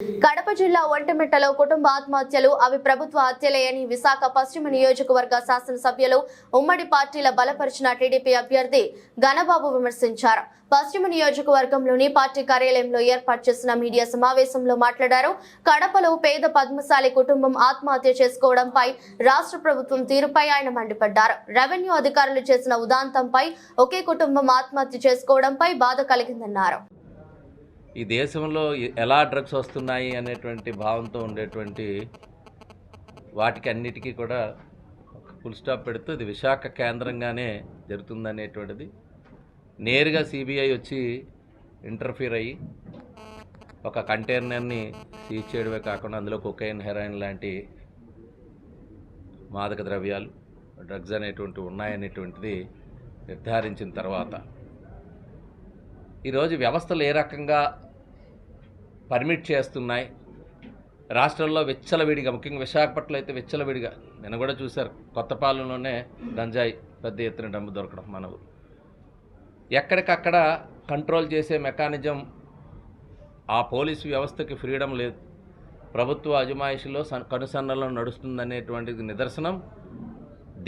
కడప జిల్లా ఒంటిమిట్టలో కుటుంబ ఆత్మహత్యలు అవి ప్రభుత్వ హత్యలేయని విశాఖ పశ్చిమ నియోజకవర్గ శాసనసభ్యులు ఉమ్మడి పార్టీల బలపరిచిన టీడీపీ అభ్యర్థి ఘనబాబు విమర్శించారు. పశ్చిమ నియోజకవర్గంలోని పార్టీ కార్యాలయంలో ఏర్పాటు చేసిన మీడియా సమావేశంలో మాట్లాడారు. కడపలో పేద పద్మశాలి కుటుంబం ఆత్మహత్య చేసుకోవడంపై రాష్ట్ర ప్రభుత్వం తీరుపై ఆయన మండిపడ్డారు. రెవెన్యూ అధికారులు చేసిన ఉదాంతంపై ఒకే కుటుంబం ఆత్మహత్య చేసుకోవడంపై బాధ కలిగిందన్నారు. ఈ దేశంలో ఎలా డ్రగ్స్ వస్తున్నాయి అనేటువంటి భావంతో ఉండేటువంటి వాటికి అన్నిటికీ కూడా ఫుల్ స్టాప్ పెడుతూ ఇది విశాఖ కేంద్రంగానే జరుగుతుందనేటువంటిది నేరుగా సిబిఐ వచ్చి ఇంటర్ఫీర్ అయ్యి ఒక కంటైనర్ని సీజ్ చేయడమే కాకుండా అందులో కొకైన్, హెరాయిన్ లాంటి మాదక ద్రవ్యాలు, డ్రగ్స్ అనేటువంటివి ఉన్నాయనేటువంటిది నిర్ధారించిన తర్వాత ఈరోజు వ్యవస్థలు ఏ రకంగా పర్మిట్ చేస్తున్నాయి, రాష్ట్రంలో విచ్చలవిడిగా, ముఖ్యంగా విశాఖపట్నంలో అయితే విచ్చలవిడిగా, నేను కూడా చూశారు, కొత్తపాలెంలోనే గంజాయి పెద్ద ఎత్తున డబ్బు దొరకడం మనవు. ఎక్కడికక్కడ కంట్రోల్ చేసే మెకానిజం ఆ పోలీసు వ్యవస్థకి ఫ్రీడమ్ లేదు, ప్రభుత్వ అజమాయిషిలో కనుసన్నలో నడుస్తుందనేటువంటిది నిదర్శనం.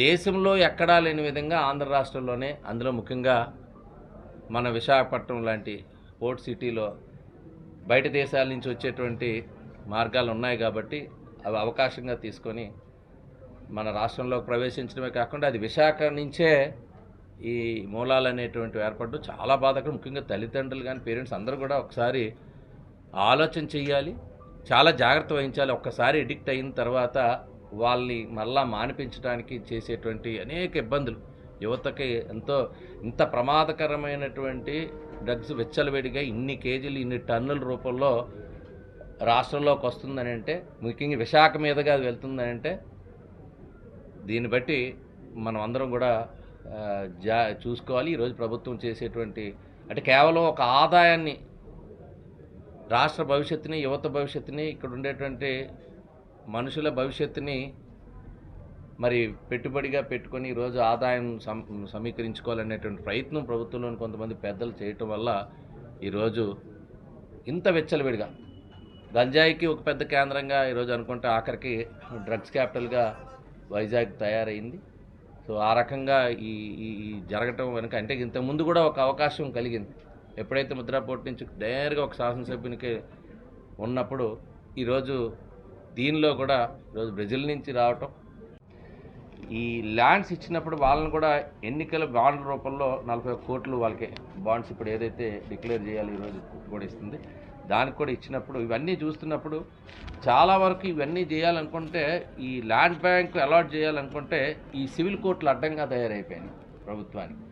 దేశంలో ఎక్కడా లేని విధంగా ఆంధ్ర రాష్ట్రంలోనే, అందులో ముఖ్యంగా మన విశాఖపట్నం లాంటి పోర్ట్ సిటీలో బయట దేశాల నుంచి వచ్చేటువంటి మార్గాలు ఉన్నాయి కాబట్టి అవి అవకాశంగా తీసుకొని మన రాష్ట్రంలోకి ప్రవేశించడమే కాకుండా అది విశాఖ నుంచే ఈ మూలాలు అనేటువంటివి ఏర్పడడం చాలా బాధకరం. ముఖ్యంగా తల్లిదండ్రులు కానీ పేరెంట్స్ అందరూ కూడా ఒకసారి ఆలోచన చెయ్యాలి, చాలా జాగ్రత్త వహించాలి. ఒక్కసారి ఎడిక్ట్ అయిన తర్వాత వాళ్ళని మళ్ళా మానిపించడానికి చేసేటువంటి అనేక ఇబ్బందులు, యువతకి ఇంత ప్రమాదకరమైనటువంటి డ్రగ్స్ విచ్చలవిడిగా ఇన్ని కేజీలు, ఇన్ని టన్నుల రూపంలో రాష్ట్రంలోకి వస్తుందని అంటే, ముఖ్యంగా విశాఖ మీదుగా అది వెళ్తుందని అంటే, దీన్ని బట్టి మనం అందరం కూడా చూసుకోవాలి. ఈరోజు ప్రభుత్వం చేసేటువంటి అంటే కేవలం ఒక ఆదాయాన్ని, రాష్ట్ర భవిష్యత్తుని, యువత భవిష్యత్తుని, ఇక్కడ ఉండేటువంటి మనుషుల భవిష్యత్తుని మరి పెట్టుబడిగా పెట్టుకొని ఈరోజు ఆదాయం సమీకరించుకోవాలనేటువంటి ప్రయత్నం ప్రభుత్వంలోని కొంతమంది పెద్దలు చేయటం వల్ల ఈరోజు ఇంత విచ్చలవిడిగా గంజాయికి ఒక పెద్ద కేంద్రంగా ఈరోజు అనుకుంటే ఆఖరికి డ్రగ్స్ క్యాపిటల్గా వైజాగ్ తయారైంది. సో ఆ రకంగా ఈ జరగటం వెనుక అంటే ఇంతకుముందు కూడా ఒక అవకాశం కలిగింది. ఎప్పుడైతే ముద్రాపోర్ట్ నుంచి నేరుగా ఒక శాసనసభ్యునికి ఉన్నప్పుడు ఈరోజు దీనిలో కూడా ఈరోజు బ్రెజిల్ నుంచి రావటం, ఈ ల్యాండ్స్ ఇచ్చినప్పుడు వాళ్ళని కూడా ఎన్నికల బాండ్ రూపంలో 40 కోట్లు వాళ్ళకి బాండ్స్ ఇప్పుడు ఏదైతే డిక్లేర్ చేయాలి ఈరోజు కూడా ఇస్తుంది, దానికి కూడా ఇచ్చినప్పుడు ఇవన్నీ చూస్తున్నప్పుడు చాలా వరకు ఇవన్నీ చేయాలనుకుంటే, ఈ ల్యాండ్ బ్యాంక్ అలాట్ చేయాలనుకుంటే ఈ సివిల్ కోర్టులు అడ్డంగా తయారైపోయినాయి ప్రభుత్వానికి.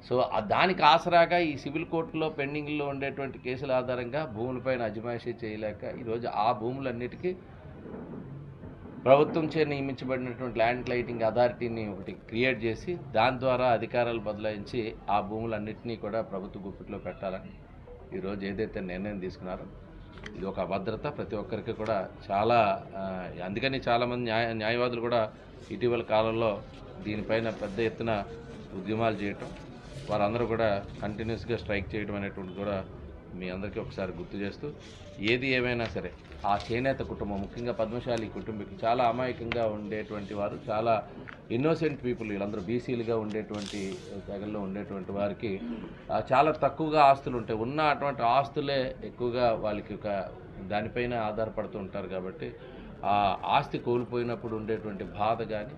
సో దానికి ఆసరాగా ఈ సివిల్ కోర్టులో పెండింగ్లో ఉండేటువంటి కేసుల ఆధారంగా భూములపైన అజమాయిషీ చేయలేక ఈరోజు ఆ భూములన్నిటికీ ప్రభుత్వం చే నియమించబడినటువంటి ల్యాండ్ లైటింగ్ అథారిటీని ఒకటి క్రియేట్ చేసి దాని ద్వారా అధికారాలు బదలాయించి ఆ భూములన్నింటినీ కూడా ప్రభుత్వ గుప్పిట్లో పెట్టాలని ఈరోజు ఏదైతే నిర్ణయం తీసుకున్నారో ఇది ఒక అభద్రత ప్రతి ఒక్కరికి కూడా చాలా. అందుకని చాలామంది న్యాయవాదులు కూడా ఇటీవల కాలంలో దీనిపైన పెద్ద ఎత్తున ఉద్యమాలు చేయటం, వారందరూ కూడా కంటిన్యూస్గా స్ట్రైక్ చేయడం అనేటువంటి కూడా మీ అందరికీ ఒకసారి గుర్తు చేస్తూ, ఏది ఏమైనా సరే ఆ చేనేత కుటుంబం, ముఖ్యంగా పద్మశాలి కుటుంబీకులు చాలా అమాయకంగా ఉండేటువంటి వారు, చాలా ఇన్నోసెంట్ పీపుల్, వీళ్ళందరూ బీసీలుగా ఉండేటువంటి తెగల్లో ఉండేటువంటి వారికి చాలా తక్కువగా ఆస్తులు ఉంటాయి. ఉన్న అటువంటి ఆస్తులే ఎక్కువగా వాళ్ళకి ఒక దానిపైన ఆధారపడుతూ ఉంటారు. కాబట్టి ఆ ఆస్తి కోల్పోయినప్పుడు ఉండేటువంటి బాధ కానీ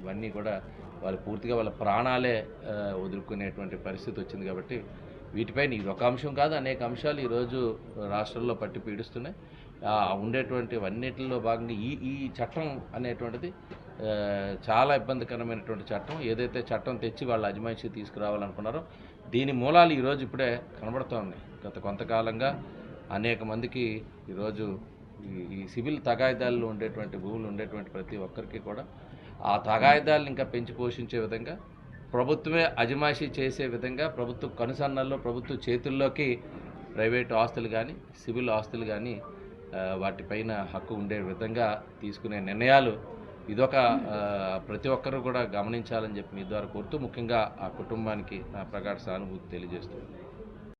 ఇవన్నీ కూడా వాళ్ళు పూర్తిగా వాళ్ళ ప్రాణాలే వదులుకునేటువంటి పరిస్థితి వచ్చింది. కాబట్టి వీటిపైన ఇది ఒక అంశం కాదు, అనేక అంశాలు ఈరోజు రాష్ట్రంలో పట్టి పీడిస్తున్నాయి. ఉండేటువంటివన్నిటిలో భాగంగా ఈ చట్టం అనేటువంటిది చాలా ఇబ్బందికరమైనటువంటి చట్టం. ఏదైతే చట్టం తెచ్చి వాళ్ళ అజమాయిషీ తీసుకురావాలనుకున్నారో దీని మూలాలు ఈరోజు ఇప్పుడే కనబడుతూ ఉన్నాయి. గత కొంతకాలంగా అనేక మందికి ఈరోజు ఈ సివిల్ తగాయిదాల్లో ఉండేటువంటి భూములు ఉండేటువంటి ప్రతి ఒక్కరికి కూడా ఆ తగాయిదాలను ఇంకా పెంచి పోషించే విధంగా, ప్రభుత్వమే అజమాయిషీ చేసే విధంగా, ప్రభుత్వ కనుసన్నల్లో, ప్రభుత్వ చేతుల్లోకి ప్రైవేటు ఆస్తులు కానీ, సివిల్ ఆస్తులు కానీ వాటిపైన హక్కు ఉండే విధంగా తీసుకునే నిర్ణయాలు ఇదొక ప్రతి ఒక్కరు కూడా గమనించాలని చెప్పి మీ ద్వారా కోరుతూ, ముఖ్యంగా ఆ కుటుంబానికి నా ప్రగాఢ సానుభూతి తెలియజేస్తున్నాను.